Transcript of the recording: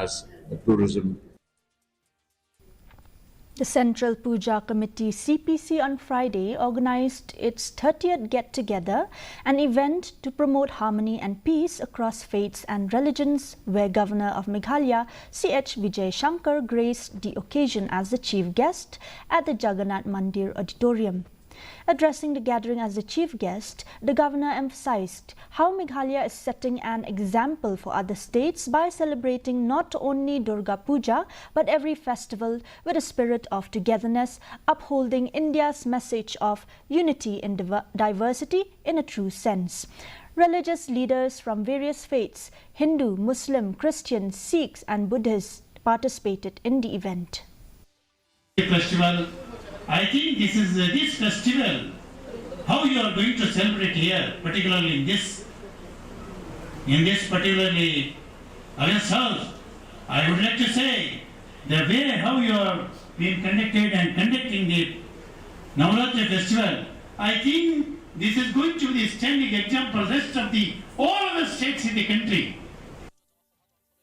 as tourism. The Central Puja Committee CPC on Friday organized its 30th Get Together, an event to promote harmony and peace across faiths and religions, where Governor of Meghalaya CH Vijay Shankar graced the occasion as the chief guest at the Jagannath Mandir Auditorium. Addressing the gathering as the chief guest, the governor emphasized how Meghalaya is setting an example for other states by celebrating not only Durga Puja but every festival with a spirit of togetherness, upholding India's message of unity in diversity in a true sense. Religious leaders from various faiths, Hindu, Muslim, Christian, Sikhs and Buddhists participated in the event. Festival. I think this is this festival, how you are going to celebrate here, particularly in this particularly Alliance House. I would like to say the way how you are being conducted and conducting the Navaratri festival. I think this is going to be the standing example rest of the all other states in the country.